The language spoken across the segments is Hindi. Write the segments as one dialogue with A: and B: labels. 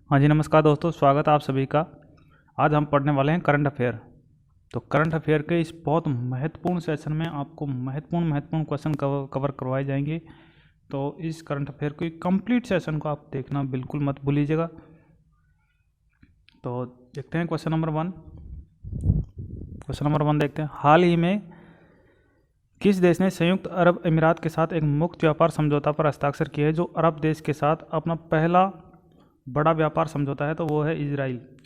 A: हाँ जी, नमस्कार दोस्तों, स्वागत है आप सभी का। आज हम पढ़ने वाले हैं करंट अफेयर। तो करंट अफेयर के इस बहुत महत्वपूर्ण सेशन में आपको महत्वपूर्ण क्वेश्चन कवर करवाए जाएंगे। तो इस करंट अफेयर के कंप्लीट सेशन को आप देखना बिल्कुल मत भूलिएगा। तो देखते हैं क्वेश्चन नंबर वन देखते हैं। हाल ही में किस देश ने संयुक्त अरब अमीरात के साथ एक मुक्त व्यापार समझौता पर हस्ताक्षर किए है, जो अरब देश के साथ अपना पहला बड़ा व्यापार समझौता है? तो वो है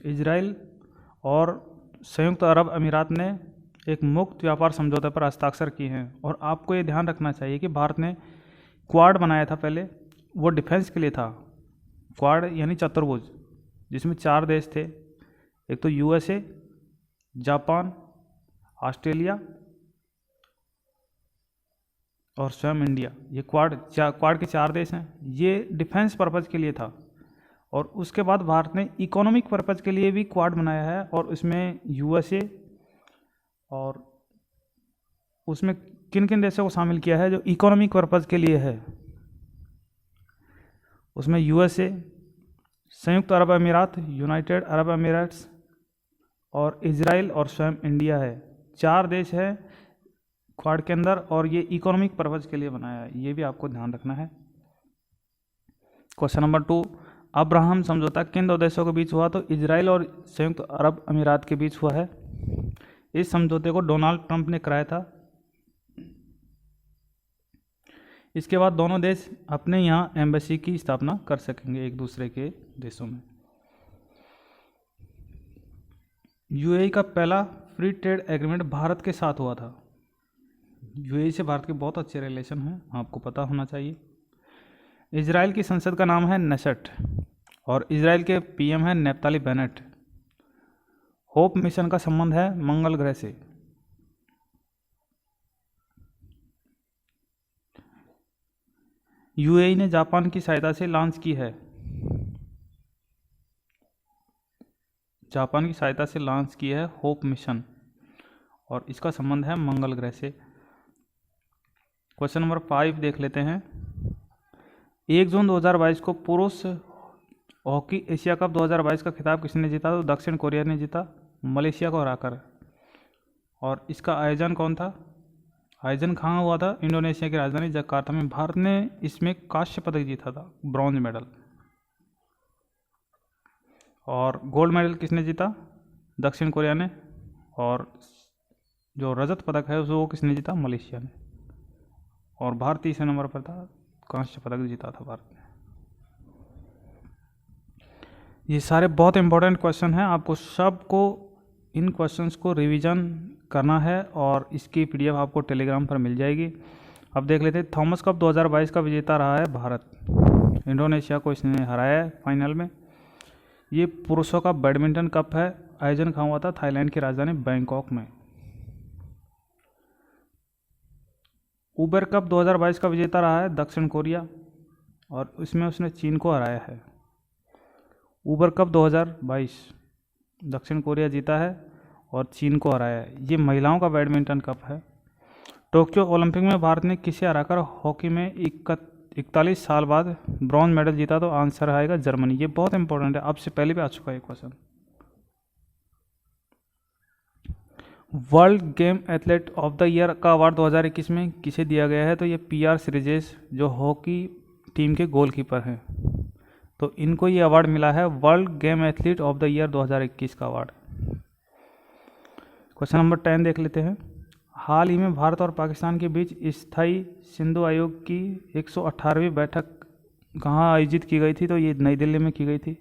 A: इजराइल और संयुक्त अरब अमीरात ने एक मुक्त व्यापार समझौते पर हस्ताक्षर किए हैं। और आपको ये ध्यान रखना चाहिए कि भारत ने क्वाड बनाया था पहले, वो डिफेंस के लिए था। क्वाड यानी चतुर्भुज, जिसमें 4 देश थे। एक तो यूएसए, जापान, ऑस्ट्रेलिया और स्वयं इंडिया। ये क्वाड के 4 देश हैं। ये डिफेंस पर्पज़ के लिए था। और उसके बाद भारत ने इकोनॉमिक पर्पज़ के लिए भी क्वाड बनाया है, और उसमें यूएसए और उसमें किन किन देशों को शामिल किया है जो इकोनॉमिक पर्पज़ के लिए है? उसमें यूएसए, संयुक्त अरब अमीरात, यूनाइटेड अरब अमीराट्स और इजराइल और स्वयं इंडिया है। 4 देश है क्वाड के अंदर, और ये इकोनॉमिक पर्पज़ के लिए बनाया है। ये भी आपको ध्यान रखना है। क्वेश्चन नंबर 2, अब्राहम समझौता किन 2 देशों के बीच हुआ? तो इजराइल और संयुक्त अरब अमीरात के बीच हुआ है। इस समझौते को डोनाल्ड ट्रंप ने कराया था। इसके बाद दोनों देश अपने यहाँ एम्बेसी की स्थापना कर सकेंगे एक दूसरे के देशों में। यूएई का पहला फ्री ट्रेड एग्रीमेंट भारत के साथ हुआ था। यूएई से भारत के बहुत अच्छे रिलेशन हैं, आपको पता होना चाहिए। इजराइल की संसद का नाम है नेसेट और इजराइल के पीएम है नेफ्ताली बेनेट। होप मिशन का संबंध है मंगल ग्रह से। यूएई ने जापान की सहायता से लॉन्च की है। जापान की सहायता से लॉन्च की है होप मिशन, और इसका संबंध है मंगल ग्रह से। क्वेश्चन नंबर 5 देख लेते हैं। 1 जून 2022 को पुरुष हॉकी एशिया कप 2022 का खिताब किसने जीता? तो दक्षिण कोरिया ने जीता, मलेशिया को हराकर। और इसका आयोजन कौन था? आयोजन कहाँ हुआ था? इंडोनेशिया की राजधानी जकार्ता में। भारत ने इसमें कांस्य पदक जीता था, ब्रॉन्ज मेडल। और गोल्ड मेडल किसने जीता? दक्षिण कोरिया ने। और जो रजत पदक है वो किसने जीता? मलेशिया ने। और भारत तीसरे नंबर पर था, कांस्य पदक जीता था भारत ने। ये सारे बहुत इंपॉर्टेंट क्वेश्चन हैं, आपको सबको इन क्वेश्चंस को रिवीजन करना है, और इसकी पीडीएफ आपको टेलीग्राम पर मिल जाएगी। अब देख लेते हैं। थॉमस कप 2022 का विजेता रहा है भारत। इंडोनेशिया को इसने हराया है फाइनल में। ये पुरुषों का बैडमिंटन कप है। आयोजन कहाँ हुआ था? थाईलैंड की राजधानी बैंकॉक में। उबर कप 2022 का विजेता रहा है दक्षिण कोरिया, और इसमें उसने चीन को हराया है। उबर कप 2022 दक्षिण कोरिया जीता है और चीन को हराया है। ये महिलाओं का बैडमिंटन कप है। टोक्यो ओलंपिक में भारत ने किसे हराकर हॉकी में 41 साल बाद ब्रॉन्ज मेडल जीता? तो आंसर आएगा जर्मनी। ये बहुत इंपॉर्टेंट है, आपसे पहले भी आ चुका है question. World game athlete of the year का अवार्ड 2021 में किसे दिया गया है? तो ये पीआर श्रीजेश, जो हॉकी टीम के गोलकीपर हैं, तो इनको ये अवार्ड मिला है, world game athlete of the year 2021 का अवार्ड। क्वेश्चन नंबर 10 देख लेते हैं। हाल ही में भारत और पाकिस्तान के बीच स्थायी सिंधु आयोग की 118वीं बैठक कहाँ आयोजित की गई थी? तो ये नई दिल्ली में की गई थी।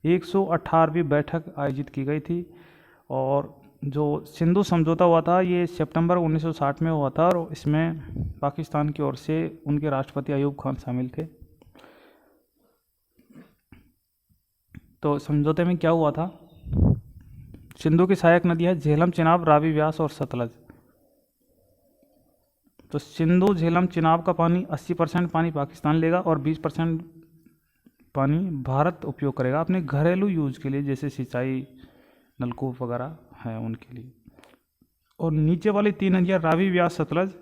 A: 118वीं बैठक आयोजित की गई थी। और जो सिंधु समझौता हुआ था ये सितंबर 1960 में हुआ था, और इसमें पाकिस्तान की ओर से उनके राष्ट्रपति अयूब खान शामिल थे। तो समझौते में क्या हुआ था? सिंधु की सहायक नदी है झेलम, चिनाब, रावी, व्यास और सतलज। तो सिंधु, झेलम, चिनाब का पानी 80% पानी पाकिस्तान लेगा और 20% पानी भारत उपयोग करेगा अपने घरेलू यूज के लिए, जैसे सिंचाई, नलकूप वगैरह है उनके लिए। और नीचे वाली 3 नदियाँ रावी, व्यास, सतलज,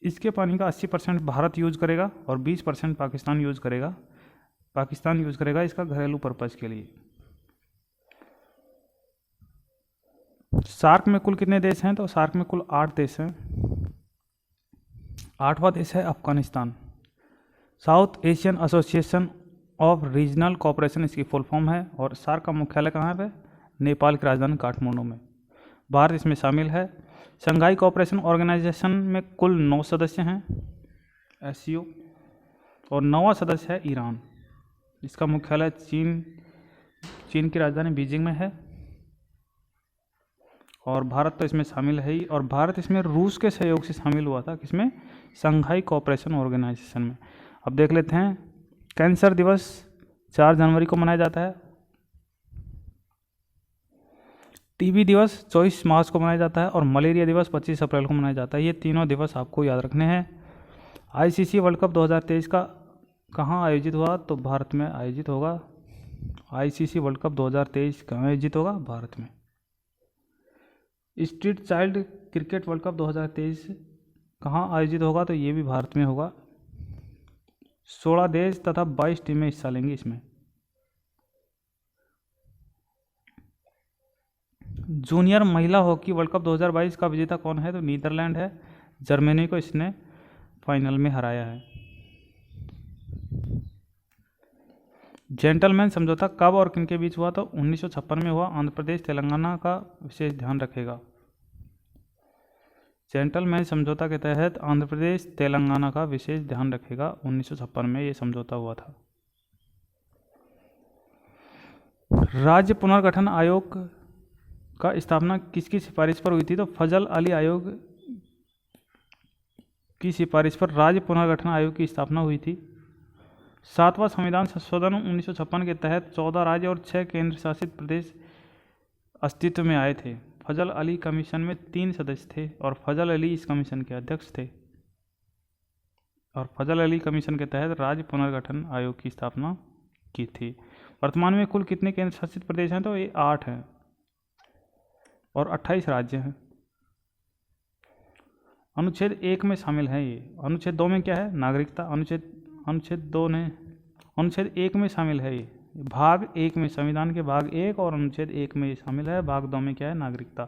A: इसके पानी का 80% भारत यूज करेगा और 20% पाकिस्तान यूज करेगा पाकिस्तान यूज़ करेगा इसका घरेलू पर्पज़ के लिए। सार्क में कुल कितने देश हैं? तो सार्क में कुल 8 देश हैं। 8वां देश है Afghanistan. South Asian association of regional cooperation इसकी फुल फॉर्म है। और सार्क का मुख्यालय कहाँ पे? नेपाल की राजधानी काठमांडू में। भारत इसमें शामिल है। शंघाई कोऑपरेशन ऑर्गेनाइजेशन में कुल 9 सदस्य हैं, SCO, और 9वां सदस्य है ईरान। इसका मुख्यालय चीन की राजधानी बीजिंग में है। और भारत तो इसमें शामिल है ही। और भारत इसमें रूस के सहयोग से शामिल हुआ था, किसमें? शंघाई कोऑपरेशन ऑर्गेनाइजेशन में। अब देख लेते हैं। कैंसर दिवस 4 जनवरी को मनाया जाता है। टीबी दिवस 24 मार्च को मनाया जाता है। और मलेरिया दिवस 25 अप्रैल को मनाया जाता है। ये तीनों दिवस आपको याद रखने हैं। ICC वर्ल्ड कप 2023 का कहाँ आयोजित हुआ? तो भारत में आयोजित होगा। ICC वर्ल्ड कप 2023 कहाँ आयोजित होगा? भारत में। Street child cricket world cup 2023 कहाँ आयोजित होगा? तो ये भी भारत में होगा। 16 देश तथा 22 टीमें हिस्सा लेंगी इसमें। जूनियर महिला हॉकी वर्ल्ड कप 2022 का विजेता कौन है? तो नीदरलैंड है। जर्मनी को इसने फाइनल में हराया है। जेंटलमैन समझौता कब और किन के बीच हुआ? तो 1956 में हुआ। आंध्र प्रदेश तेलंगाना का विशेष ध्यान रखेगा। जेंटलमैन समझौता के तहत आंध्र प्रदेश तेलंगाना का विशेष ध्यान रखेगा। 1956 में ये समझौता हुआ था। राज्य पुनर्गठन आयोग का स्थापना किसकी सिफारिश पर हुई थी? तो फजल अली आयोग की सिफारिश पर राज्य पुनर्गठन आयोग की स्थापना हुई थी। 7वां संविधान संशोधन 1956 के तहत 14 राज्य और 6 केंद्र शासित प्रदेश अस्तित्व में आए थे। फजल अली कमीशन में 3 सदस्य थे और फजल अली इस कमीशन के अध्यक्ष थे। और फजल अली कमीशन के तहत राज्य पुनर्गठन आयोग की स्थापना की थी। वर्तमान में कुल कितने केंद्र शासित प्रदेश हैं? तो ये 8 हैं और 28 राज्य हैं। अनुच्छेद 1 में शामिल है ये। अनुच्छेद 2 में क्या है? नागरिकता। अनुच्छेद 1 में शामिल है ये। भाग 1 में, संविधान के भाग 1 और अनुच्छेद 1 में ये शामिल है। भाग 2 में क्या है? नागरिकता।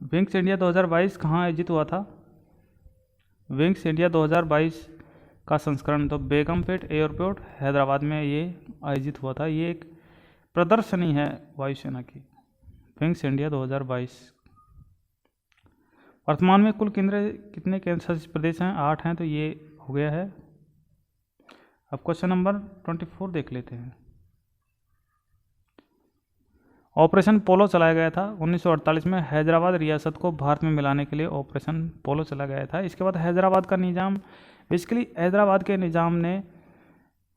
A: विंग्स इंडिया 2022 कहाँ आयोजित हुआ था? विंग्स इंडिया 2022 का संस्करण तो बेगमपेट एयरपोर्ट हैदराबाद में ये आयोजित हुआ था। ये एक प्रदर्शनी है वायुसेना की। Wings India 2022। वर्तमान में कुल कितने केंद्र शासित प्रदेश हैं? 8 हैं, तो ये हो गया है। अब क्वेश्चन नंबर 24 देख लेते हैं। ऑपरेशन पोलो चलाया गया था 1948 में। हैदराबाद रियासत को भारत में मिलाने के लिए ऑपरेशन पोलो चला गया था। इसके बाद हैदराबाद का निज़ाम, बेसिकली हैदराबाद के निज़ाम ने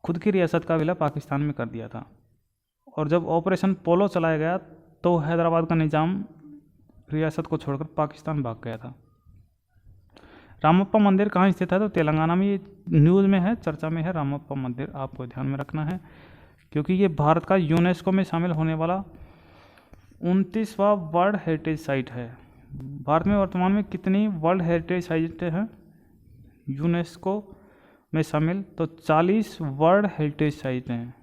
A: खुद की रियासत का विलय पाकिस्तान में कर दिया था। और जब ऑपरेशन पोलो चलाया गया तो हैदराबाद का निज़ाम रियासत को छोड़कर पाकिस्तान भाग गया था। रामप्पा मंदिर कहाँ स्थित है? तो तेलंगाना में। ये न्यूज़ में है, चर्चा में है। रामप्पा मंदिर आपको ध्यान में रखना है क्योंकि ये भारत का यूनेस्को में शामिल होने वाला 29वां वर्ल्ड हेरिटेज साइट है। भारत में वर्तमान में कितनी वर्ल्ड हेरिटेज साइट हैं यूनेस्को में शामिल? तो 40 वर्ल्ड हेरिटेज साइट हैं।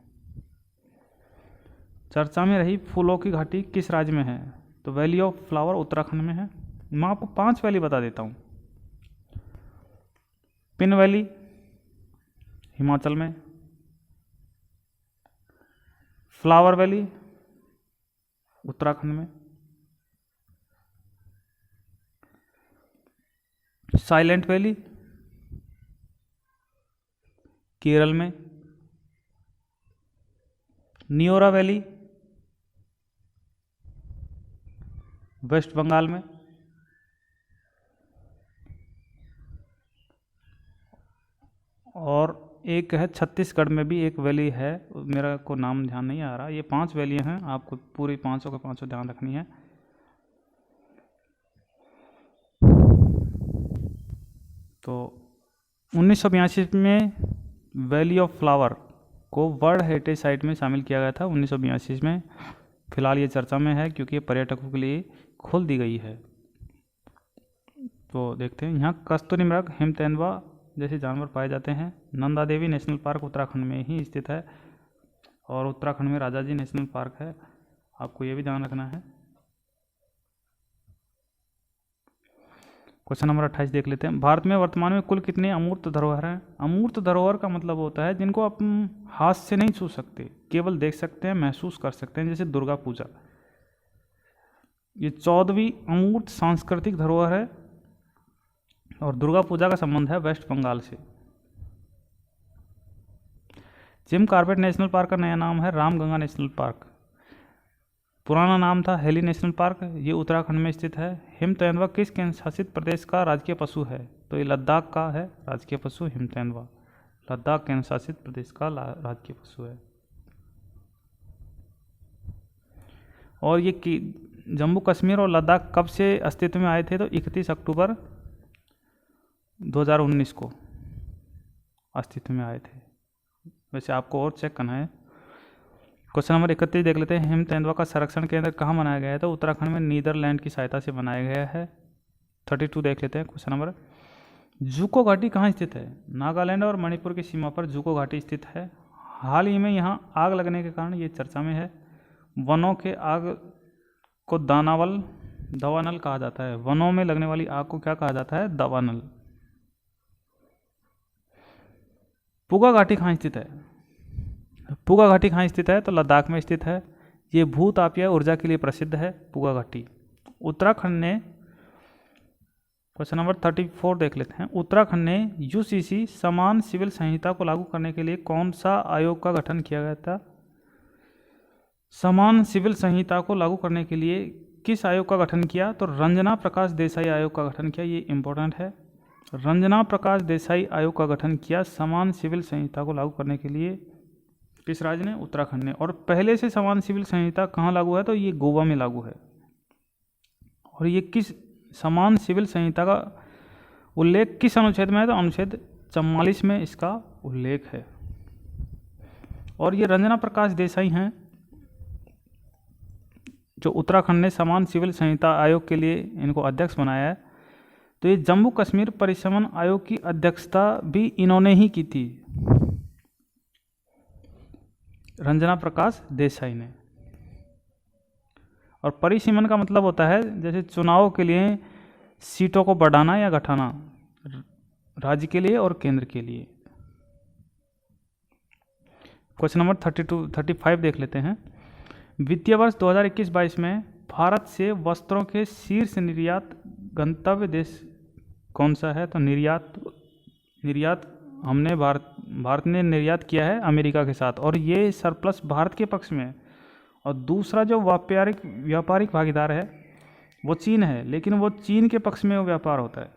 A: चर्चा में रही फूलों की घाटी किस राज्य में है? तो वैली ऑफ फ्लावर उत्तराखंड में है। मैं आपको 5 वैली बता देता हूँ। पिन वैली हिमाचल में, फ्लावर वैली उत्तराखंड में, साइलेंट वैली केरल में, नियोरा वैली वेस्ट बंगाल में, और एक है छत्तीसगढ़ में भी एक वैली है, मेरा को नाम ध्यान नहीं आ रहा। ये 5 वैलियाँ हैं, आपको पूरी 500 के 500 ध्यान रखनी है। तो 1982 में वैली ऑफ फ्लावर को वर्ल्ड हेरिटेज साइट में शामिल किया गया था। 1982 में फिलहाल ये चर्चा में है क्योंकि ये पर्यटकों के लिए खोल दी गई है। तो देखते हैं, यहाँ कस्तूरी मृग, हिम तेंदुआ जैसे जानवर पाए जाते हैं। नंदा देवी नेशनल पार्क उत्तराखंड में ही स्थित है और उत्तराखंड में राजाजी नेशनल पार्क है, आपको ये भी ध्यान रखना है। क्वेश्चन नंबर 28 देख लेते हैं। भारत में वर्तमान में कुल कितने अमूर्त धरोहर हैं? अमूर्त धरोहर का मतलब होता है जिनको आप हाथ से नहीं छू सकते, केवल देख सकते हैं, महसूस कर सकते हैं, जैसे दुर्गा पूजा। ये 14वीं अमूर्त सांस्कृतिक धरोहर है और दुर्गा पूजा का संबंध है वेस्ट बंगाल से। जिम कॉर्बेट नेशनल पार्क का नया नाम है रामगंगा नेशनल पार्क। पुराना नाम था हेली नेशनल पार्क। ये उत्तराखंड में स्थित है। हिम तेंदुआ किस केंद्र शासित प्रदेश का राजकीय पशु है? तो ये लद्दाख का है राजकीय पशु हिम तेंदुआ। लद्दाख केंद्र शासित प्रदेश का राजकीय पशु है। और ये जम्मू कश्मीर और लद्दाख कब से अस्तित्व में आए थे? तो 31 अक्टूबर 2019 को अस्तित्व में आए थे। वैसे आपको और चेक करना है। क्वेश्चन नंबर 31 देख लेते हैं। हिम तेंदुआ का संरक्षण केंद्र कहाँ बनाया गया है? तो उत्तराखंड में नीदरलैंड की सहायता से बनाया गया है। 32 देख लेते हैं क्वेश्चन नंबर। जूको घाटी कहाँ स्थित है? नागालैंड और मणिपुर की सीमा पर जूको घाटी स्थित है। हाल ही में यहाँ आग लगने के कारण ये चर्चा में है। वनों के आग को दावानल कहा जाता है। वनों में लगने वाली आग को क्या कहा जाता है? दावानल। पुगा घाटी कहाँ स्थित है? पुगा घाटी कहाँ स्थित है? तो लद्दाख में स्थित है। ये भूतापीय ऊर्जा के लिए प्रसिद्ध है पुगा घाटी। उत्तराखंड ने, क्वेश्चन नंबर 34 देख लेते हैं। उत्तराखंड ने यूसीसी समान सिविल संहिता को लागू करने के लिए कौन सा आयोग का गठन किया गया था? समान सिविल संहिता को लागू करने के लिए किस आयोग का गठन किया? तो रंजना प्रकाश देसाई आयोग का गठन किया। ये इंपॉर्टेंट है। रंजना प्रकाश देसाई आयोग का गठन किया समान सिविल संहिता को लागू करने के लिए। किस राज्य ने? उत्तराखंड ने। और पहले से समान सिविल संहिता कहाँ लागू है? तो ये गोवा में लागू है। और ये किस समान सिविल संहिता का उल्लेख किस अनुच्छेद में है? तो अनुच्छेद 44 में इसका उल्लेख है। और ये रंजना प्रकाश देसाई हैं जो उत्तराखंड ने समान सिविल संहिता आयोग के लिए इनको अध्यक्ष बनाया है। तो ये जम्मू कश्मीर परिसमन आयोग की अध्यक्षता भी इन्होंने ही की थी, रंजना प्रकाश देसाई ने। और परिसीमन का मतलब होता है जैसे चुनाव के लिए सीटों को बढ़ाना या घटाना, राज्य के लिए और केंद्र के लिए। क्वेश्चन नंबर 35 देख लेते हैं। वित्तीय वर्ष 2021-22 में भारत से वस्त्रों के शीर्ष निर्यात गंतव्य देश कौन सा है? तो निर्यात हमने भारत ने निर्यात किया है अमेरिका के साथ, और ये सरप्लस भारत के पक्ष में है। और दूसरा जो व्यापारिक भागीदार है वो चीन है, लेकिन वो चीन के पक्ष में वो व्यापार होता है,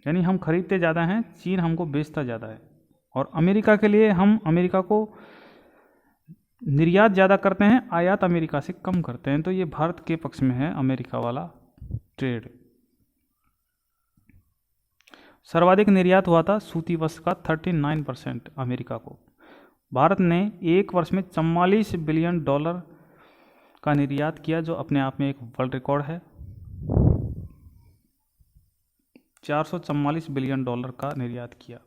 A: यानी हम खरीदते ज़्यादा हैं, चीन हमको बेचता ज़्यादा है। और अमेरिका के लिए हम अमेरिका को निर्यात ज़्यादा करते हैं, आयात अमेरिका से कम करते हैं। तो ये भारत के पक्ष में है अमेरिका वाला ट्रेड। सर्वाधिक निर्यात हुआ था सूती वस्त्र का 39% अमेरिका को। भारत ने एक वर्ष में 44 बिलियन डॉलर का निर्यात किया, जो अपने आप में एक वर्ल्ड रिकॉर्ड है। 444 बिलियन डॉलर का निर्यात किया।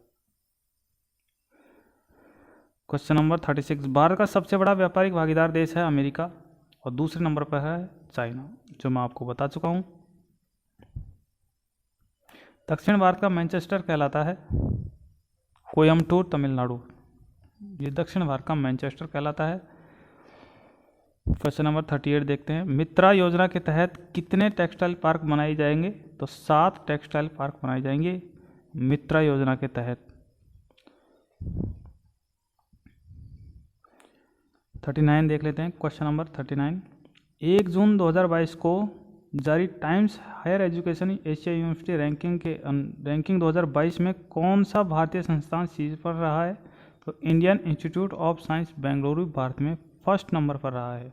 A: Question number 36। भारत का सबसे बड़ा व्यापारिक भागीदार देश है अमेरिका और दूसरे नंबर पर है चाइना, जो मैं आपको बता चुका हूँ। दक्षिण भारत का मैनचेस्टर कहलाता है कोयम्बटूर तमिलनाडु। ये दक्षिण भारत का मैनचेस्टर कहलाता है। क्वेश्चन नंबर 38 देखते हैं। मित्रा योजना के तहत कितने टेक्सटाइल पार्क बनाए जाएंगे? तो 7 टेक्सटाइल पार्क बनाए जाएंगे मित्रा योजना के तहत। 39 देख लेते हैं। Question number 39। 1 जून 2022 को जारी Times Higher Education Asia University ranking 2022 में कौन सा भारतीय संस्थान शीर्ष पर रहा है? तो Indian Institute of Science Bengaluru Bharat में फर्स्ट नंबर पर रहा है।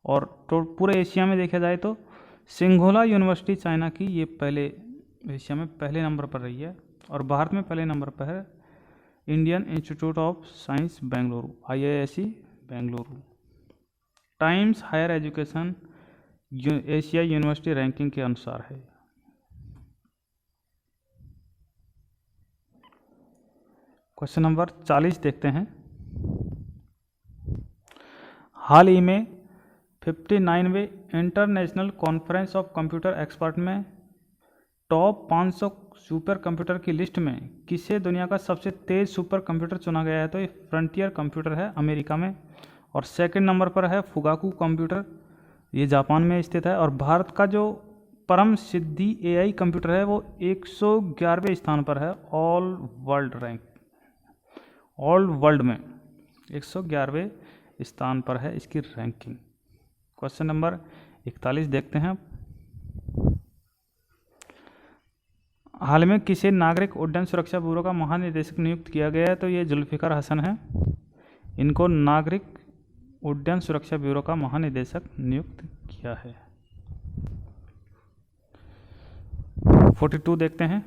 A: और तो पूरे एशिया में देखा जाए तो सिंघोला यूनिवर्सिटी चाइना की ये एशिया में पहले नंबर पर रही है, और भारत में पहले नंबर पर है Indian Institute of Science Bengaluru, IISc Bengaluru. Times Higher Education Asia University ranking के अनुसार है। क्वेश्चन नंबर 40 देखते हैं। हाल ही में 59वें international conference of computer expert में टॉप 500 सुपर कंप्यूटर की लिस्ट में किसे दुनिया का सबसे तेज सुपर कंप्यूटर चुना गया है? तो ये फ्रंटियर कंप्यूटर है अमेरिका में, और सेकंड नंबर पर है फुगाकू कंप्यूटर, ये जापान में स्थित है। और भारत का जो परम सिद्धि एआई कंप्यूटर है वो 111वें स्थान पर है ऑल वर्ल्ड में 111वें स्थान पर है इसकी रैंकिंग। क्वेश्चन नंबर 41 देखते हैं। हाल में किसे नागरिक उड्डयन सुरक्षा ब्यूरो का महानिदेशक नियुक्त किया गया है? तो ये जुल्फिकार हसन है, इनको नागरिक उड्डयन सुरक्षा ब्यूरो का महानिदेशक नियुक्त किया है। 42 देखते हैं।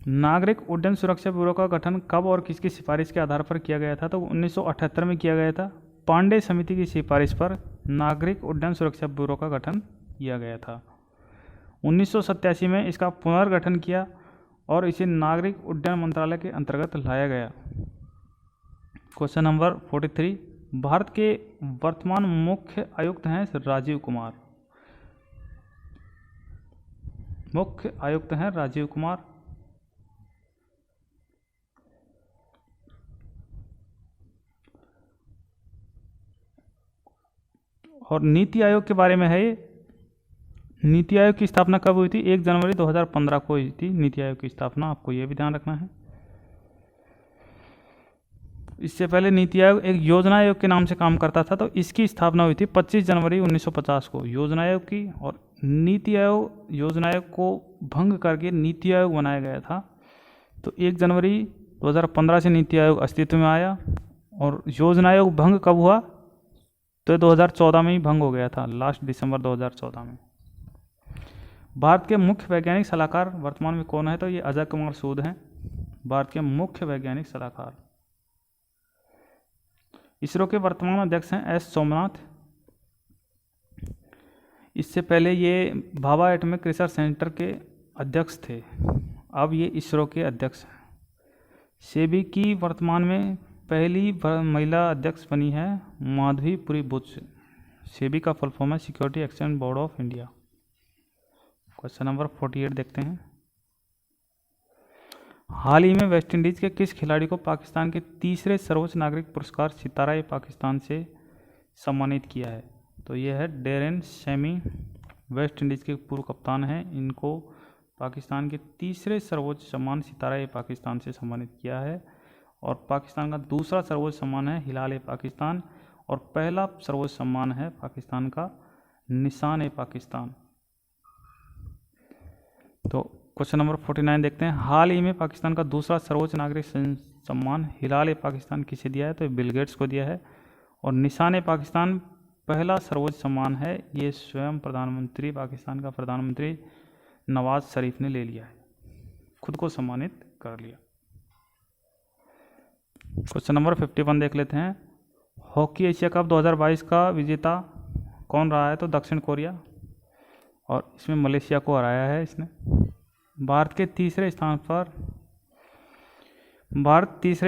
A: नागरिक उड्डयन सुरक्षा ब्यूरो का गठन कब और किसकी सिफारिश के आधार पर किया गया था? तो 1978 में किया गया था। पांडे समिति की सिफारिश पर नागरिक उड्डयन सुरक्षा ब्यूरो का गठन किया गया था। 1987 में इसका पुनर्गठन किया और इसे नागरिक उड्डयन मंत्रालय के अंतर्गत लाया गया। Question number 43। भारत के वर्तमान मुख्य आयुक्त हैं राजीव कुमार। मुख्य आयुक्त हैं राजीव कुमार। और नीति आयोग के बारे में है ये। नीति आयोग की स्थापना कब हुई थी? 1 जनवरी 2015 को हुई थी नीति आयोग की स्थापना, आपको ये भी ध्यान रखना है। इससे पहले नीति आयोग एक योजना आयोग के नाम से काम करता था, तो इसकी स्थापना हुई थी 25 जनवरी 1950 को योजना आयोग की। और नीति आयोग योजना आयोग को भंग करके नीति आयोग बनाया गया था। तो 1 जनवरी 2015 से नीति आयोग अस्तित्व में आया। और योजना आयोग भंग कब हुआ? तो 2014 में ही भंग हो गया था, लास्ट दिसंबर 2014 में। भारत के मुख्य वैज्ञानिक सलाहकार वर्तमान में कौन है? तो ये अजय कुमार सूद हैं, भारत के मुख्य वैज्ञानिक सलाहकार। इसरो के वर्तमान अध्यक्ष हैं एस सोमनाथ। इससे पहले ये भाभा एटॉमिक रिसर्च सेंटर के अध्यक्ष थे, अब ये इसरो के अध्यक्ष हैं। सेबी की वर्तमान में पहली महिला अध्यक्ष बनी है माधवीपुरी बुच। सेबी का फुल फॉर्म है security exchange board of India. Question number 48 देखते हैं। हाल ही में वेस्टइंडीज के किस खिलाड़ी को पाकिस्तान के तीसरे सर्वोच्च नागरिक पुरस्कार सितारा पाकिस्तान से सम्मानित किया है? तो यह है डेरेन सैमी, वेस्टइंडीज के पूर्व कप्तान हैं। इनको पाकिस्तान के तीसरे सर्वोच्च सम्मान सितारा पाकिस्तान से सम्मानित किया है। और पाकिस्तान का दूसरा सर्वोच्च सम्मान है हिलाल पाकिस्तान, और पहला सर्वोच्च सम्मान है पाकिस्तान का निशान पाकिस्तान। तो क्वेश्चन नंबर 49 देखते हैं। हाल ही में पाकिस्तान का दूसरा सर्वोच्च नागरिक सम्मान हिलाल पाकिस्तान किसे दिया है? तो बिल गेट्स को दिया है। और निशान पाकिस्तान पहला सर्वोच्च सम्मान है, ये स्वयं प्रधानमंत्री पाकिस्तान का प्रधानमंत्री नवाज शरीफ ने ले लिया है, खुद को सम्मानित कर लिया। क्वेश्चन नंबर 51 देख लेते हैं। हॉकी एशिया कप 2022 का विजेता कौन रहा है? तो दक्षिण कोरिया, और इसमें मलेशिया को हराया है इसने। भारत तीसरे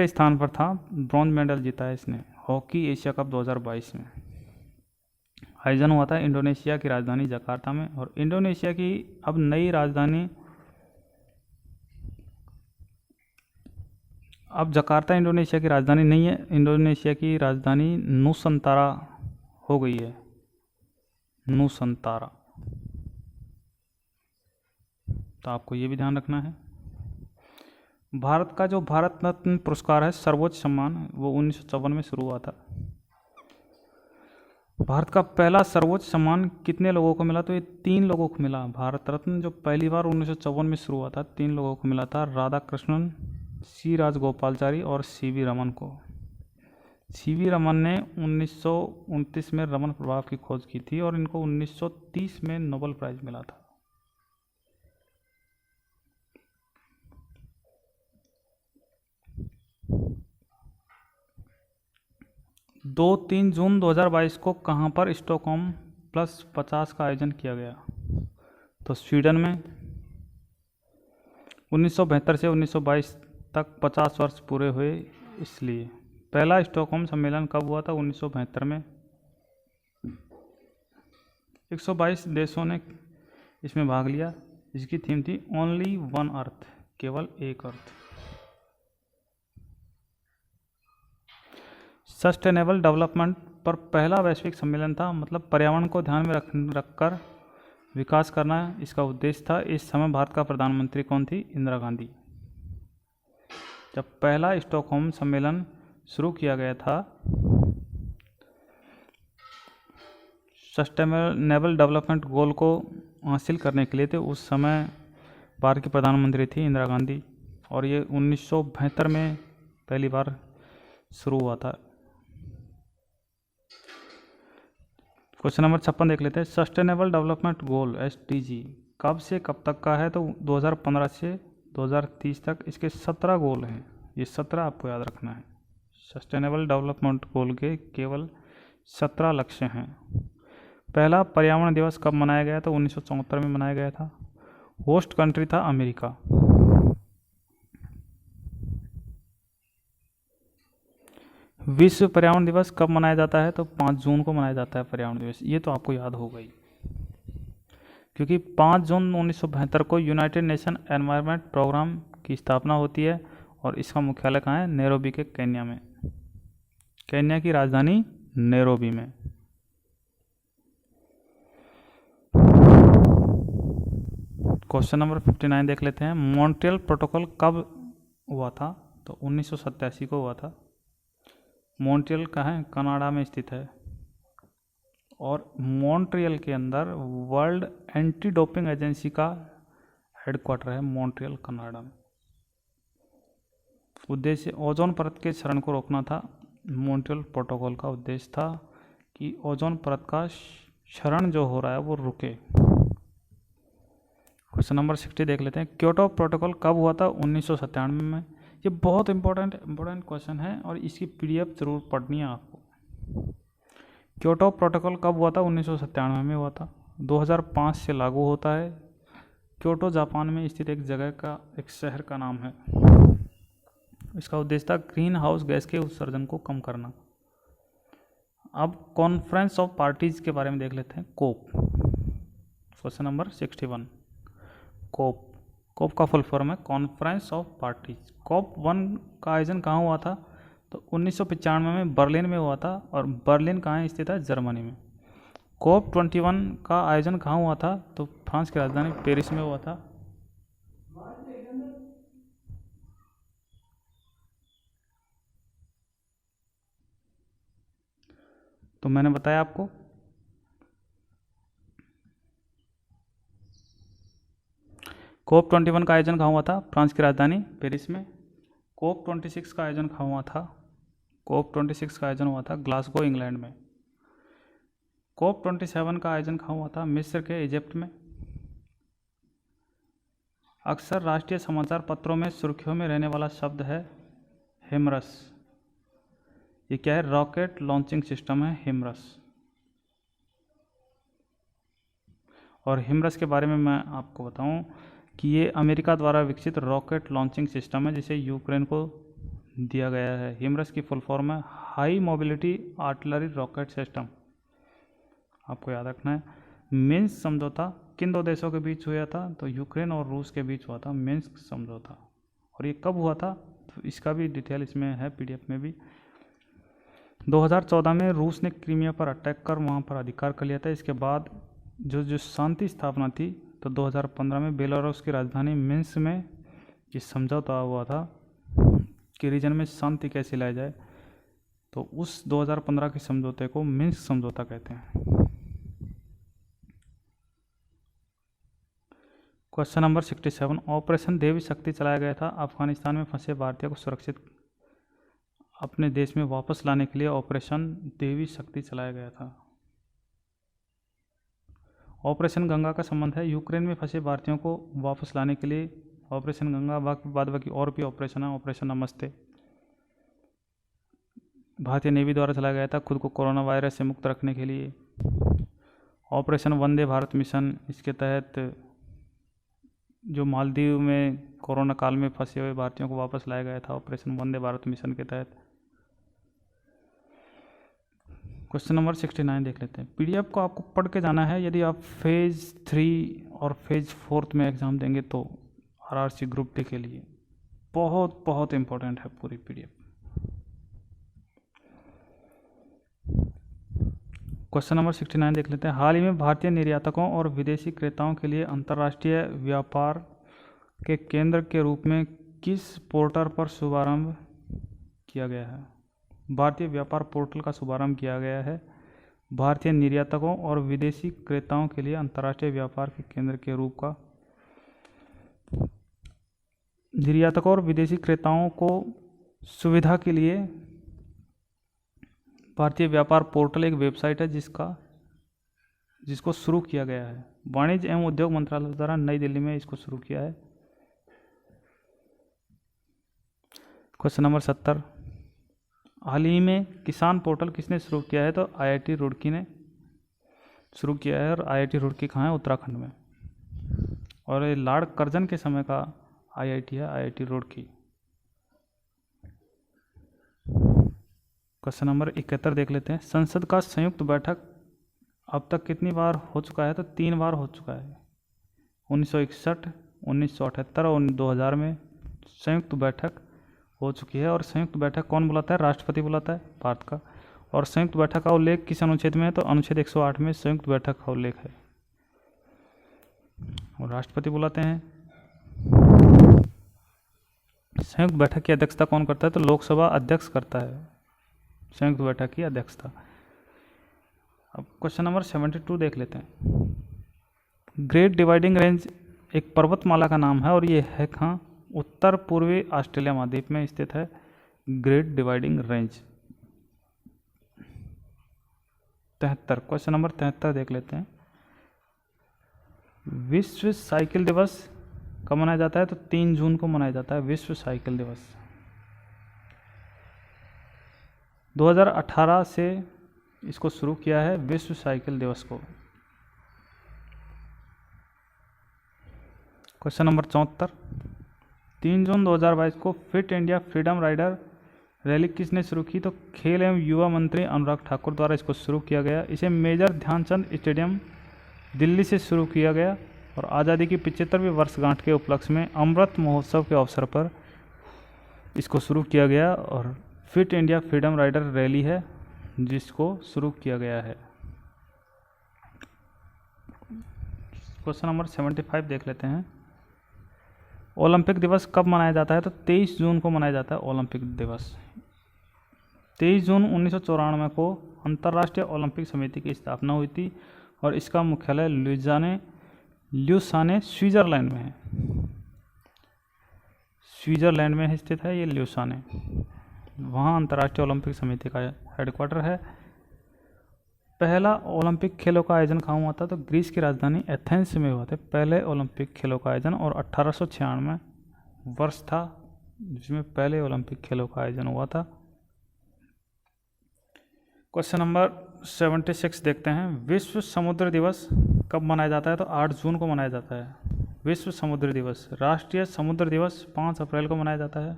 A: स्थान पर था, ब्रॉन्ज मेडल जीता है इसने हॉकी एशिया कप 2022 में। आयोजन हुआ था इंडोनेशिया की राजधानी जकार्ता में। और इंडोनेशिया की अब नई राजधानी, अब जकार्ता इंडोनेशिया की राजधानी नहीं है, इंडोनेशिया की राजधानी नुसंतारा हो गई है, नुसंतारा। तो आपको ये भी ध्यान रखना है। भारत का जो भारत रत्न पुरस्कार है सर्वोच्च सम्मान, वो 1954 में शुरू हुआ था। भारत का पहला सर्वोच्च सम्मान कितने लोगों को मिला? तो ये 3 लोगों को मिला। भारत रत्न जो पहली बार 1954 में शुरू हुआ था, 3 लोगों को मिला था, राधा कृष्णन, सी राजगोपालचारी और सीवी रमन को। सीवी रमन ने 1929 में रमन प्रभाव की खोज की थी और इनको 1930 में नोबेल प्राइज मिला था। 2-3 जून 2022 को कहाँ पर स्टॉकहोम +50 का आयोजन किया गया? तो स्वीडन में। 1972 से 1922 तक 50 वर्ष पूरे हुए, इसलिए। पहला स्टॉकहोम सम्मेलन कब हुआ था? 1972 में। 122 देशों ने इसमें भाग लिया। इसकी थीम थी ओनली वन अर्थ, केवल एक अर्थ। सस्टेनेबल डेवलपमेंट पर पहला वैश्विक सम्मेलन था, मतलब पर्यावरण को ध्यान में रखकर विकास करना इसका उद्देश्य था। इस समय भारत का प्रधानमंत्री कौन थी? इंदिरा गांधी। जब पहला स्टॉकहोम सम्मेलन शुरू किया गया था सस्टेनेबल डेवलपमेंट गोल को हासिल करने के लिए, तो उस समय भारत की प्रधानमंत्री थी इंदिरा गांधी, और ये 1972 में पहली बार शुरू हुआ था। क्वेश्चन नंबर 56 देख लेते हैं। सस्टेनेबल डेवलपमेंट गोल SDG कब से कब तक का है? तो 2015 से 2030 तक इसके 17 गोल हैं। ये 17 आपको याद रखना है। सस्टेनेबल डेवलपमेंट गोल के केवल 17 लक्ष्य हैं। पहला पर्यावरण दिवस कब मनाया गया? तो 1974 में मनाया गया था। होस्ट कंट्री था अमेरिका। विश्व पर्यावरण दिवस कब मनाया जाता है? तो 5 जून को मनाया जाता है पर्यावरण दिवस। ये तो आपको याद होगा ही, क्योंकि 5 जून 1972 को यूनाइटेड नेशन एनवायरनमेंट प्रोग्राम की स्थापना होती है, और इसका मुख्यालय कहाँ है? नैरोबी के केन्या में। केन्या की राजधानी नैरोबी में। क्वेश्चन नंबर 59 देख लेते हैं। मॉन्ट्रियल प्रोटोकॉल कब हुआ था? तो 1987 को हुआ था। मॉन्ट्रियल कहाँ है? कनाडा में स्थित है, और मॉन्ट्रियल के अंदर वर्ल्ड एंटी डोपिंग एजेंसी का हेडक्वार्टर है, मॉन्ट्रियल कनाडा में। उद्देश्य ओजोन परत के क्षरण को रोकना था। मॉन्ट्रियल प्रोटोकॉल का उद्देश्य था कि ओजोन परत का क्षरण जो हो रहा है वो रुके। क्वेश्चन नंबर 60 देख लेते हैं। क्योटो प्रोटोकॉल कब हुआ था? 1997 में। ये बहुत इंपॉर्टेंट क्वेश्चन है, और इसकी PDF जरूर पढ़नी है आपको। क्योटो प्रोटोकॉल कब हुआ था? 1997 में हुआ था। 2005 से लागू होता है। क्योटो जापान में स्थित एक जगह का, एक शहर का नाम है। इसका उद्देश्य था ग्रीन हाउस गैस के उत्सर्जन को कम करना। अब कॉन्फ्रेंस ऑफ पार्टीज के बारे में देख लेते हैं। कोप। Question number 61। कोप का फुल फॉर्म है कॉन्फ्रेंस ऑफ पार्टीज। COP 1 का आयोजन कहाँ हुआ था? तो 1995 में बर्लिन में हुआ था, और बर्लिन कहाँ स्थित है? जर्मनी में। COP 21 का आयोजन कहाँ हुआ था? तो फ्रांस की राजधानी पेरिस में हुआ था। तो मैंने बताया आपको, COP 21 का आयोजन कहाँ हुआ था? फ्रांस की राजधानी पेरिस में। COP 26 का आयोजन कहाँ हुआ था? COP 26 का आयोजन हुआ था ग्लासगो, इंग्लैंड में। COP 27 का आयोजन कहाँ हुआ था? मिस्र के इजिप्ट में। अक्सर राष्ट्रीय समाचार पत्रों में सुर्खियों में रहने वाला शब्द है हिमरस। ये क्या है? रॉकेट लॉन्चिंग सिस्टम है हिमरस। और हिमरस के बारे में मैं आपको बताऊं कि ये अमेरिका द्वारा विकसित रॉकेट लॉन्चिंग सिस्टम है, जिसे यूक्रेन को दिया गया है। हिमरस की फुल फॉर्म है high mobility artillery rocket system. आपको याद रखना है। मिन्स्क समझौता किन 2 देशों के बीच हुआ था? तो यूक्रेन और रूस के बीच हुआ था मिन्स्क समझौता। और ये कब हुआ था? तो इसका भी डिटेल इसमें है PDF में भी। 2014 में रूस ने क्रीमिया पर अटैक कर वहाँ पर अधिकार कर लिया था। इसके बाद जो शांति स्थापना थी, तो 2015 में बेलारूस की राजधानी मिन्स्क में ये समझौता हुआ था कि रीजन में शांति कैसे लाई जाए। तो उस 2015 के समझौते को मिन्स्क समझौता कहते हैं। Question number 67। ऑपरेशन देवी शक्ति चलाया गया था। अफगानिस्तान में फंसे भारतीयों को सुरक्षित अपने देश में वापस लाने के लिए ऑपरेशन देवी शक्ति चलाया गया था। ऑपरेशन गंगा का संबंध है यूक्रेन में फंसे भारतीयों को वापस लाने के लिए ऑपरेशन गंगा, बाद बाकी और भी ऑपरेशन है, ऑपरेशन नमस्ते। भारतीय नेवी द्वारा चलाया गया था खुद को कोरोना वायरस से मुक्त रखने के लिए। ऑपरेशन वंदे भारत मिशन, इसके तहत जो मालदीव में कोरोना काल में फंसे हुए भारतीयों को वापस लाया गया था ऑपरेशन वंदे भारत मिशन के तहत। क्वेश्चन नंबर 69 देख लेते हैं। पीडीएफ को आपको पढ़ के जाना है यदि आप फेज 3 और फेज 4 में एग्जाम देंगे तो आरआरसी ग्रुप डी के लिए बहुत बहुत इंपॉर्टेंट है पूरी पीडीएफ। क्वेश्चन नंबर 69 देख लेते हैं। हाल ही में भारतीय निर्यातकों और विदेशी क्रेताओं के लिए अंतर्राष्ट्रीय व्यापार के केंद्र के रूप में किस पोर्टल पर शुभारंभ किया गया है? भारतीय व्यापार पोर्टल का शुभारंभ किया गया है भारतीय निर्यातकों और विदेशी क्रेताओं के लिए अंतर्राष्ट्रीय व्यापार के केंद्र के रूप का। निर्यातकों और विदेशी क्रेताओं को सुविधा के लिए भारतीय व्यापार पोर्टल एक वेबसाइट है जिसको शुरू किया गया है। वाणिज्य एवं उद्योग मंत्रालय द्वारा नई दिल्ली में इसको शुरू किया है। Question number 70। हाल ही में किसान पोर्टल किसने शुरू किया है? तो आईआईटी रुड़की ने शुरू किया है। और आईआईटी रुड़की कहाँ है? उत्तराखंड में। और ये लॉर्ड कर्जन के समय का आईआईटी है, आईआईटी रुड़की। क्वेश्चन नंबर 71 देख लेते हैं। संसद का संयुक्त बैठक अब तक कितनी बार हो चुका है? तो 3 बार हो चुका है। 1961, 1978 और 2000 में संयुक्त बैठक हो चुकी है। और संयुक्त बैठक कौन बुलाता है? राष्ट्रपति बुलाता है भारत का। और संयुक्त बैठक का उल्लेख किस अनुच्छेद में है? तो अनुच्छेद 108 में संयुक्त बैठक का उल्लेख है और राष्ट्रपति बुलाते हैं। संयुक्त बैठक की अध्यक्षता कौन करता है? तो लोकसभा अध्यक्ष करता है संयुक्त बैठक की अध्यक्षता। अब क्वेश्चन नंबर 72 देख लेते हैं। ग्रेट डिवाइडिंग रेंज एक पर्वतमाला का नाम है और ये है कहाँ? उत्तर पूर्वी ऑस्ट्रेलिया महाद्वीप में स्थित है great dividing range. 73, question number 73 देख लेते हैं। विश्व साइकिल दिवस कब मनाया जाता है? तो 3 जून को मनाया जाता है विश्व साइकिल दिवस। 2018 से इसको शुरू किया है विश्व साइकिल दिवस को। Question number 74। 3 जून 2022 को Fit India Freedom Rider Rally किसने शुरू की? तो खेल एवं युवा मंत्री अनुराग ठाकुर द्वारा इसको शुरू किया गया। इसे मेजर ध्यानचंद स्टेडियम दिल्ली से शुरू किया गया और आज़ादी की 75वीं वर्षगांठ के उपलक्ष्य में अमृत महोत्सव के अवसर पर इसको शुरू किया गया और Fit India Freedom Rider Rally है जिसको शुरू किया गया है। क्वेश्चन नंबर 75 देख लेते हैं। ओलंपिक दिवस कब मनाया जाता है? तो 23 जून को मनाया जाता है ओलंपिक दिवस। 23 जून 1994 को अंतर्राष्ट्रीय ओलंपिक समिति की स्थापना हुई थी और इसका मुख्यालय ल्यूसाने स्विट्जरलैंड में है। स्विट्जरलैंड में स्थित है ये ल्यूसाने। वहाँ अंतर्राष्ट्रीय ओलंपिक समिति का हेडक्वार्टर है। पहला ओलंपिक खेलों का आयोजन कहाँ हुआ था? तो ग्रीस की राजधानी एथेंस में हुआ था पहले ओलंपिक खेलों का आयोजन। और 1896 वर्ष था जिसमें पहले ओलंपिक खेलों का आयोजन हुआ था। क्वेश्चन नंबर 76 देखते हैं। विश्व समुद्र दिवस कब मनाया जाता है? तो 8 जून को मनाया जाता है विश्व समुद्र दिवस। राष्ट्रीय समुद्र दिवस 5 अप्रैल को मनाया जाता है।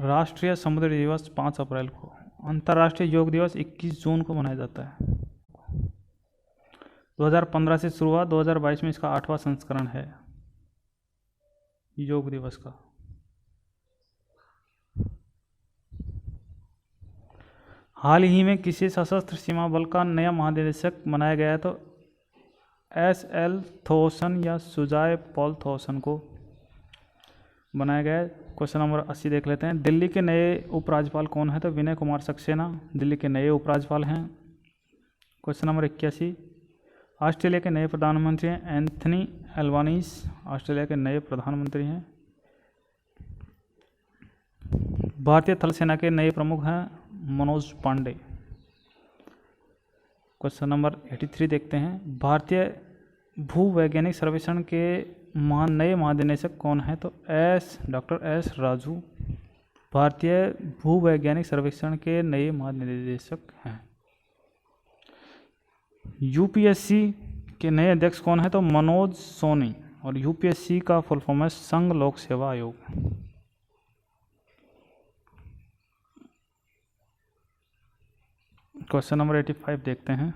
A: राष्ट्रीय समुद्र दिवस 5 अप्रैल को। अंतर्राष्ट्रीय योग दिवस 21 जून को मनाया जाता है। 2015 से शुरू हुआ, 2022 में इसका 8वां संस्करण है योग दिवस का। हाल ही में किसी सशस्त्र सीमा बल का नया महानिदेशक बनाया गया है? तो एस.एल. थॉसन या सुजाय पॉल थॉसन को बनाया गया है। क्वेश्चन नंबर 80 देख लेते हैं। दिल्ली के नए उपराज्यपाल कौन है? तो विनय कुमार सक्सेना दिल्ली के नए उपराज्यपाल हैं। Question number 81। ऑस्ट्रेलिया के नए प्रधानमंत्री हैं एंथनी एल्बानीज, ऑस्ट्रेलिया के नए प्रधानमंत्री हैं। भारतीय थल सेना के नए प्रमुख हैं मनोज पांडे। क्वेश्चन नंबर 83 देखते हैं। भारतीय भूवैज्ञानिक सर्वेक्षण के नए महानिदेशक कौन है? तो डॉक्टर एस राजू भारतीय भूवैज्ञानिक सर्वेक्षण के नए महानिदेशक हैं। यूपीएससी के नए अध्यक्ष कौन है? तो मनोज सोनी। और यूपीएससी का फुल फॉर्म है संघ लोक सेवा आयोग। क्वेश्चन नंबर 85 देखते हैं।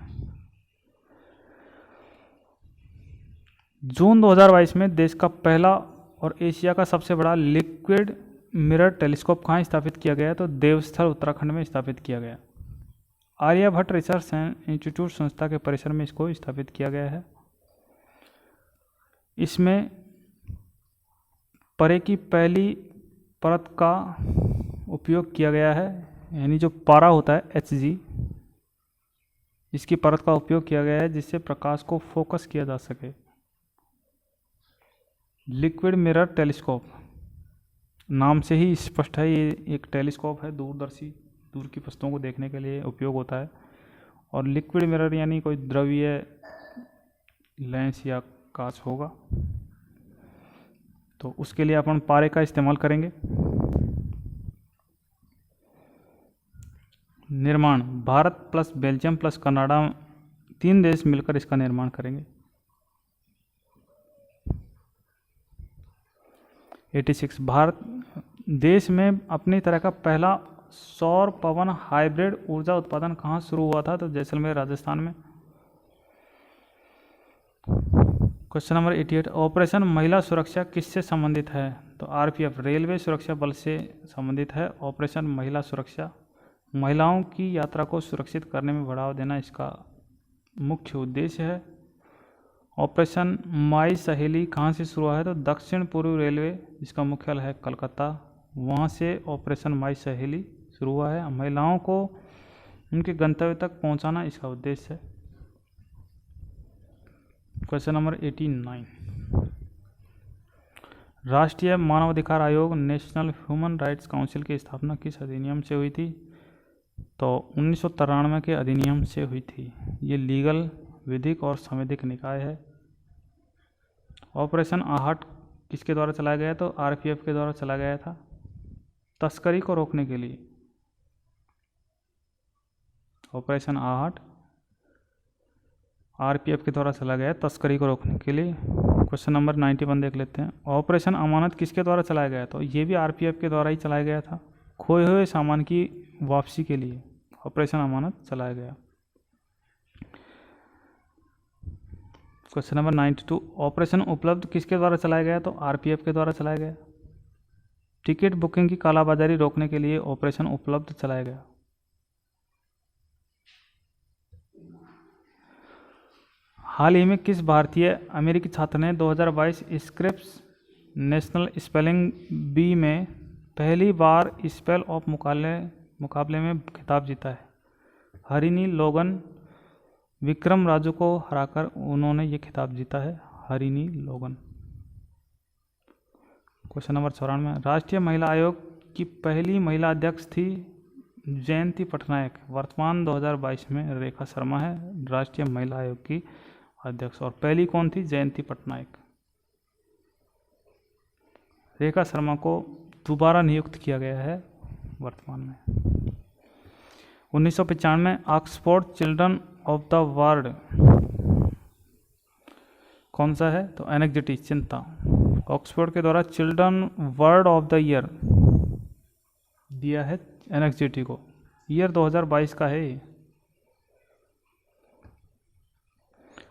A: जून 2022 में देश का पहला और एशिया का सबसे बड़ा लिक्विड मिरर टेलीस्कोप कहाँ स्थापित किया गया? तो देवस्थल उत्तराखंड में स्थापित किया गया। आर्यभट्ट रिसर्च इंस्टीट्यूट संस्था के परिसर में इसको स्थापित किया गया है। इसमें परे की पहली परत का उपयोग किया गया है, यानी जो पारा होता है Hg, इसकी परत का उपयोग किया गया है जिससे प्रकाश को फोकस किया जा सके। लिक्विड मिरर टेलीस्कोप नाम से ही स्पष्ट है, ये एक टेलीस्कोप है, दूरदर्शी, दूर की वस्तुओं को देखने के लिए उपयोग होता है। और लिक्विड मिरर यानी कोई द्रवीय लेंस या कांच होगा, तो उसके लिए अपन पारे का इस्तेमाल करेंगे। निर्माण Bharat plus Belgium plus Canada, 3 देश मिलकर इसका निर्माण करेंगे। 86 भारत देश में अपनी तरह का पहला सौर पवन हाइब्रिड ऊर्जा उत्पादन कहाँ शुरू हुआ था? तो जैसलमेर राजस्थान में। क्वेश्चन नंबर 88 ऑपरेशन महिला सुरक्षा किससे संबंधित है? तो आरपीएफ रेलवे सुरक्षा बल से संबंधित है। ऑपरेशन महिला सुरक्षा महिलाओं की यात्रा को सुरक्षित करने में बढ़ावा देना इसका मुख्य उद्देश्य है। ऑपरेशन माई सहेली कहाँ से शुरू हुआ है? तो दक्षिण पूर्व रेलवे, जिसका मुख्यालय है कलकत्ता, वहाँ से ऑपरेशन माई सहेली शुरू हुआ है। महिलाओं को उनके गंतव्य तक पहुँचाना इसका उद्देश्य है। क्वेश्चन नंबर 89 राष्ट्रीय मानवाधिकार आयोग नेशनल ह्यूमन राइट्स काउंसिल की स्थापना किस अधिनियम से हुई थी? तो 1993 के अधिनियम से हुई थी। ये लीगल, विधिक और संवैधानिक निकाय है। ऑपरेशन आहट किसके द्वारा चलाया गया? तो आरपीएफ के द्वारा चलाया गया था, तस्करी को रोकने के लिए। ऑपरेशन आहट आरपीएफ के द्वारा चलाया गया तस्करी को रोकने के लिए। क्वेश्चन नंबर 91 देख लेते हैं। ऑपरेशन अमानत किसके द्वारा चलाया गया? तो ये भी आरपीएफ के द्वारा ही चलाया गया था, खोए हुए सामान की वापसी के लिए ऑपरेशन अमानत चलाया गया। क्वेश्चन नंबर 92 ऑपरेशन उपलब्ध किसके द्वारा चलाया गया? तो आरपीएफ के द्वारा चलाया गया। टिकट बुकिंग की कालाबाजारी रोकने के लिए ऑपरेशन उपलब्ध चलाया गया। हाल ही में किस भारतीय अमेरिकी छात्र ने 2022 स्क्रिप्स नेशनल स्पेलिंग बी में पहली बार स्पेल ऑफ मुकाबले में खिताब जीता है? हरिनी लोगन विक्रम राजू को हराकर उन्होंने ये खिताब जीता है, हरिनी लोगन। क्वेश्चन नंबर 94 राष्ट्रीय महिला आयोग की पहली महिला अध्यक्ष थी जयंती पटनायक। वर्तमान 2022 में रेखा शर्मा है राष्ट्रीय महिला आयोग की अध्यक्ष। और पहली कौन थी? जयंती पटनायक। रेखा शर्मा को दोबारा नियुक्त किया गया है वर्तमान में। 1995 में Oxford children of the world कौन सा है? तो एनेक्जिटी, चिंता। ऑक्सफोर्ड के द्वारा children word of the year दिया है एनेक्जिटी को। ईयर 2022 का है।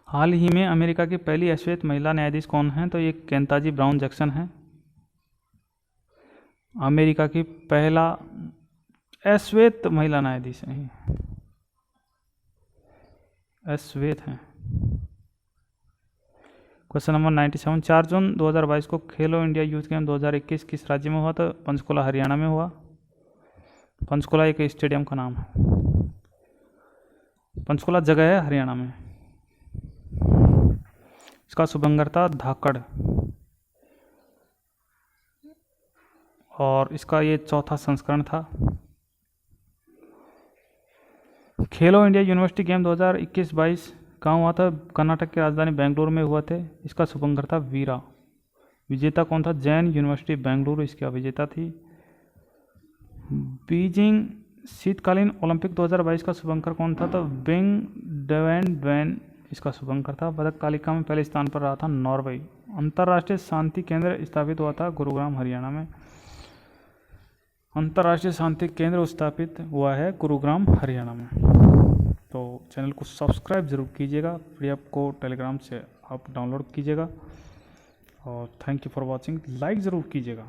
A: हाल ही में अमेरिका की पहली अश्वेत महिला न्यायाधीश कौन है? तो ये केंताजी ब्राउन जैक्सन है। अमेरिका की पहला अश्वेत महिला न्यायाधीश है, अश्वेत हैं। क्वेश्चन नंबर 97 4 जून 2022 को खेलो इंडिया यूथ गेम 2021 किस राज्य में हुआ? तो पंचकुला हरियाणा में हुआ। पंचकुला एक स्टेडियम का नाम है। पंचकुला जगह है हरियाणा में। इसका शुभंकर था धाकड़ और इसका ये चौथा संस्करण था। खेलो इंडिया यूनिवर्सिटी गेम 2021-22 कहाँ हुआ था? कर्नाटक की राजधानी बेंगलुरु में हुआ थे। इसका शुभंकर था वीरा। विजेता कौन था? जैन यूनिवर्सिटी बेंगलुरु इसकी विजेता थी। बीजिंग शीतकालीन ओलंपिक 2022 का शुभंकर कौन था? तो बिंग डेवेन इसका शुभंकर था। पदक तालिका में पहले स्थान पर रहा था नॉर्वे। अंतर्राष्ट्रीय शांति केंद्र स्थापित हुआ था गुरुग्राम हरियाणा में। अंतर्राष्ट्रीय शांति केंद्र स्थापित हुआ है गुरुग्राम हरियाणा में। तो चैनल को सब्सक्राइब जरूर कीजिएगा। पीडीएफ को टेलीग्राम से आप डाउनलोड कीजिएगा और thank you for watching. Like ज़रूर कीजिएगा।